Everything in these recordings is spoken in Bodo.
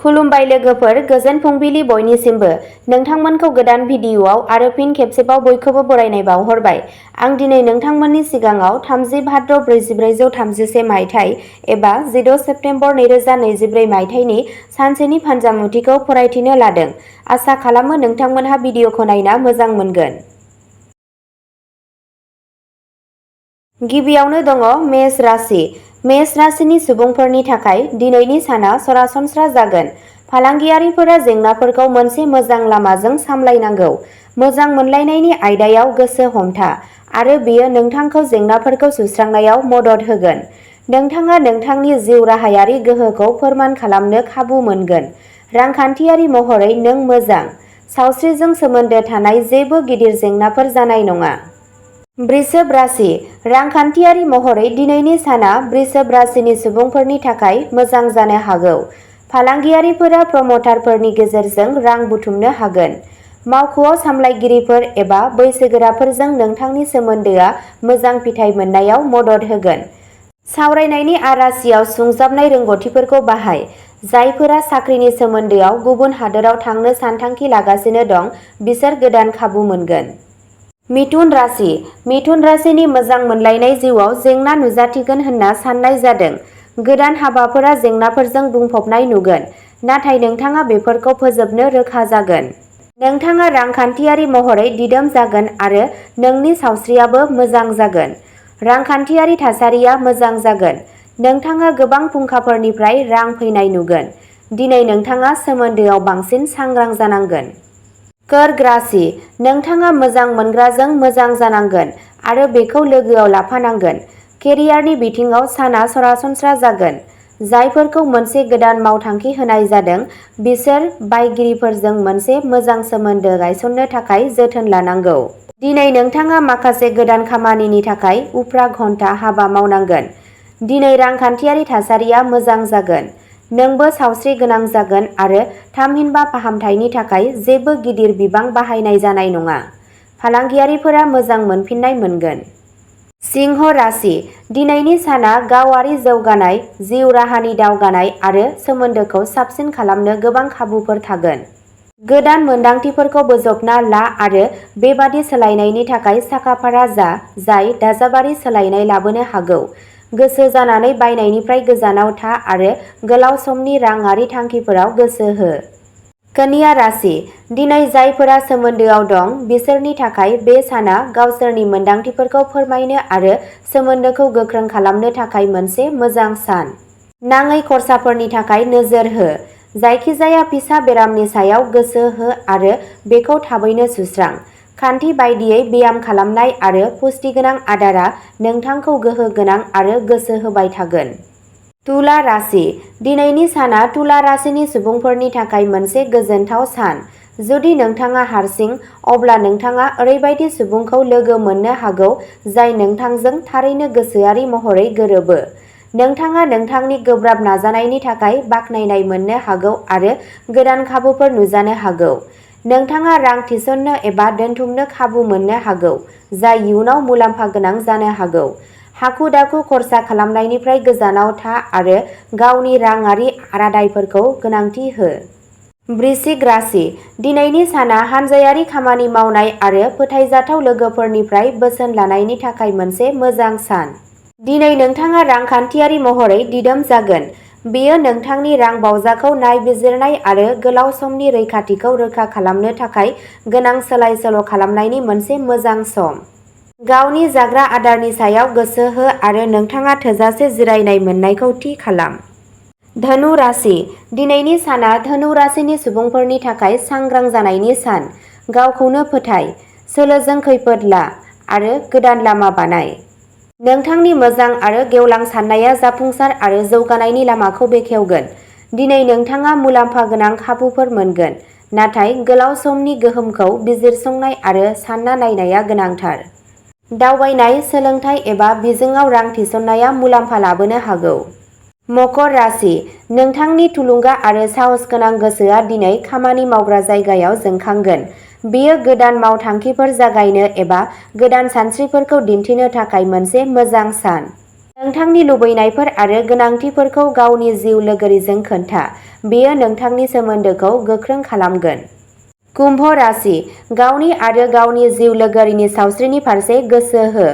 खुलुमबाय लोगोफोर, गोजोन फुंबिलि बयनिसिमबो। नोंथांमोनखौ गोदान भिडिअ'आव आरो फिन खेबसेबाव बयखौबो बरायनाय बावहरबाय। आं दिनै नोंथांमोननि सिगाङाव 30 भाद्र 1431 मायथाइ एबा 16 सेप्तेम्बर 2023 मायथाइनि सानसेनि फान्जामुथिखौ फरायथिनो लादों। आसा खालामो नोंथांमोनहा भिडिअ'खौ नायना मोजां मोनगोन। गिबियावनो दङ मेष राशि। मेष राशिनि सुबुंफोरनि थाखाय दिनैनि साना सरासनस्रा जागोन। फालांगियारिफोरा जेंनाफोरखौ मोनसे मोजां लामाजों सामलायनांगौ। मोजां मोनलायनायनि आयदायाव गोसो हमथा आरो बेयो नोंथांखौ जेंनाफोरखौ सुस्रांनायाव मदद होगोन। नोंथाङा नोंथांनि जिउ राहायारि गोहोखौ फोरमान खालामनो खाबु मोनगोन। रांखान्थियारि महरै नों मोजां। सावस्रिजों सोमोन्दो थानाय जेबो गिदिर जेंनाफोर जानाय नङा। वृषभ राशि। रांखान्थियारि महरै दिनैनि साना वृषभ राशिनि सुबुंफोरनि थाखाय मोजां जानो हागौ। फालांगियारिफोरा प्रमटारफोरनि गेजेरजों रां बुथुमनो हागोन। मावख'आव सामलायगिरिफोर एबा बैसोगोराफोरजों नोंथांनि सोमोन्दोआ मोजां फिथाय मोननायाव मदद होगोन। सावरायनायनि आरासियाव सुंजाबनाय रोंग'थिफोरखौ बाहाय। जायफोरा साख्रिनि सोमोन्दोआव गुबुन हादोराव थांनो सानथांखि लागासिनो दं, बिसोर गोदान खाबु मोनगोन। मिथुन राशि। मिथुन राशिनि मोजां मोनलायनाय जिउआव जेंना नुजाथिगोन होनना साननाय जादों। गोदान हाबाफोरा जेंनाफोरजों बुंफबनाय नुगोन, नाथाय नोंथाङा बेफोरखौ फोजोबनो रोखा जागोन। नोंथाङा रांखान्थियारि महरै दिदोम जागोन आरो नोंनि सावस्रियाबो मोजां जागोन। रांखान्थियारि थासारिया मोजां जागोन। नोंथाङा गोबां फुंखाफोरनिफ्राय रां फैनाय नुगोन। दिनै नोंथाङा सोमोन्दोआव बांसिन सांग्रां जानांगोन। कर्क राशि। नोंथाङा मोजां मोनग्राजों मोजां जानांगोन आरो बेखौ लोगोआव लाफानांगोन। केरियारनि बिथिङाव साना सरासनस्रा जागोन। जायफोरखौ मोनसे गोदान मावथांखि होनाय जादों, बिसोर बायगिरिफोरजों मोनसे मोजां सोमोन्दो गायसननो थाखाय जोथोन लानांगौ। दिनै नोंथाङा माखासे गोदान खामानिनि थाखाय उफ्रा घन्टा हाबा मावनांगोन। दिनै रांखान्थियारि थासारिया मोजां जागोन। नोंबो सावस्रि गोनां जागोन आरो थामहिनबा फाहामथायनि थाखाय जेबो गिदिर बिबां बाहायनाय जानाय नङा। फालांगियारिफोरा मोजां मोनफिन्नाय मोनगोन। सिंह राशि। दिनैनि साना गावारि जौगानाय, जिउ राहानि दावगानाय आरो सोमोन्दोखौ साबसिन खालामनो गोबां खाबुफोर थागोन। गोदान मोनदांथिफोरखौ बोजबना ला आरो बेबादि सोलायनायनि थाखाय साखाफारा जा जाय दाजाबारि सोलायनाय लाबोनो हागौ। गोसो जानानै बायनायनिफ्राय गोजानाव था आरो गोलाव समनि रांआरि थांखिफोराव गोसो हो। कन्या राशि। दिनै जायफोरा सोमोन्दोआव दं, बिसोरनि थाखाय बे साना गावसोरनि मोनदांथिफोरखौ फोरमायनो आरो सोमोन्दोखौ गोख्रों खालामनो थाखाय मोनसे मोजां सान। नाङै खर्साफोरनि थाखाय नोजोर हो। जायखिजाया फिसा बेरामनि सायाव गोसो हो आरो बेखौ थाबैनो सुस्रां। खान्थि बायदियै ब्याम खालामनाय आरो पुष्टिगोनां आदारा नोंथांखौ गोहो गोनां आरो गोसो होबाय थागोन। तुला राशि। दिनैनि साना तुला राशिनि सुबुंफोरनि थाखाय मोनसे गोजोनथाव सान। जुदि नोंथाङा हारसिं, अब्ला नोंथाङा ओरैबायदि सुबुंखौ लोगो मोननो हागौ जाय नोंथांजों थारैनो गोसोआरि महरै गोरोबो। नोंथाङा नोंथांनि गोब्राब नाजानायनि थाखाय बाख्नायनाय मोननो हागौ आरो गोदान खाबुफोर नुजानो हागौ। नोंथाङा रां थिसननो एबा दोनथुमनो खाबु मोननो हागौ, जाय इयुनाव मुलाम्फा गोनां जानो हागौ। हाखु-दाखु खर्सा खालामनायनिफ्राय गोजानाव था आरो गावनि रांआरि रादायफोरखौ गोनांथि हो। वृश्चिक राशि। दिनैनि साना हानजायारि खामानि मावनाय आरो फोथायजाथाव लोगोफोरनिफ्राय बोसोन लानायनि थाखाय मोनसे मोजां सान। दिनै नोंथाङा रांखान्थियारि महरै दिदोम जागोन। बेयो नोंथांनि रां बावजाखौ नायबिजिरनाय आरो गोलाव समनि रैखाथिखौ रोखा खालामनो थाखाय गोनां सोलाय-सोल' खालामनायनि मोनसे मोजां सम। गावनि जाग्रा आदारनि सायाव गोसो हो आरो नोंथाङा थोजासे जिरायनाय मोननायखौ थि खालाम। धनु राशि। दिनैनि साना धनु राशिनि सुबुंफोरनि थाखाय सांग्रां जानायनि सान। गावखौनो फोथाय, सोलोजों खैफोद ला आरो गोदान लामा बानाय। नोंथांनि मोजां आरो गेवलां साननाया जाफुंसार आरो जौगानायनि लामाखौ बेखेवगोन। दिनै नोंथाङा मुलाम्फा गोनां खाबुफोर मोनगोन, नाथाय गोलाव समनि गोहोमखौ बिजिरसंनाय आरो सानना नायनाया गोनांथार। दावबायनाय, सोलोंथाय एबा बिजोङाव रां थिसननाया मुलाम्फा लाबोनो हागौ। मकर राशि। नोंथांनि थुलुंगा आरो साहसगोनां गोसोआ दिनै खामानि मावग्रा जायगायाव जोंखांगोन। बेयो गोदान मावथांखिफोर जागायनो एबा गोदान सानस्रिफोरखौ दिन्थिनो थाखाय मोनसे मोजां सान। नोंथांनि लुबैनायफोर आरो गोनांथिफोरखौ गावनि जिउ लोगोरिजों खोन्था। बेयो नोंथांनि सोमोन्दोखौ गोख्रों खालामगोन। कुम्भ राशि गावनि आरो गावनि जिउ लोगोरिनि सावस्रिनि फारसे गोसो हो।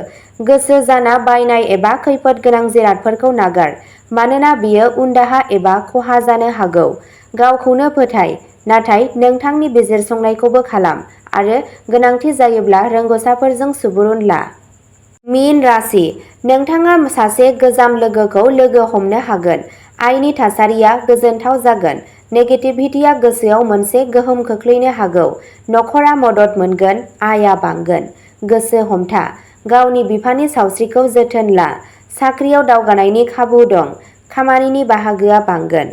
गोसो जाना बायनाय एबा खैफोद गोनां जिरादफोरखौ नागार, मानोना बेयो उनदाहा एबा खहा जानो हागौ। गावखौनो फोथाय, नाथाय नोंथांनि बिजिरसंनायखौबो खालाम आरो गोनांथि जायोब्ला रोंग'साफोरजों सुबुरुन ला। मीन राशि नोंथाङा सासे गोजाम लोगोखौ लोगो हमनो हागोन। आयनि थासारिया गोजोनथाव जागोन। नेगेटिभिटिया गोसोआव मोनसे गोहोम खोख्लैनो हागौ। नखरा मदद मोनगोन, आयआ बांगोन। गोसो हमथा, गावनि बिफानि सावस्रिखौ जोथोन ला। साख्रियाव दावगानायनि खाबु दं। खामानिनि बाहागोआ बांगोन।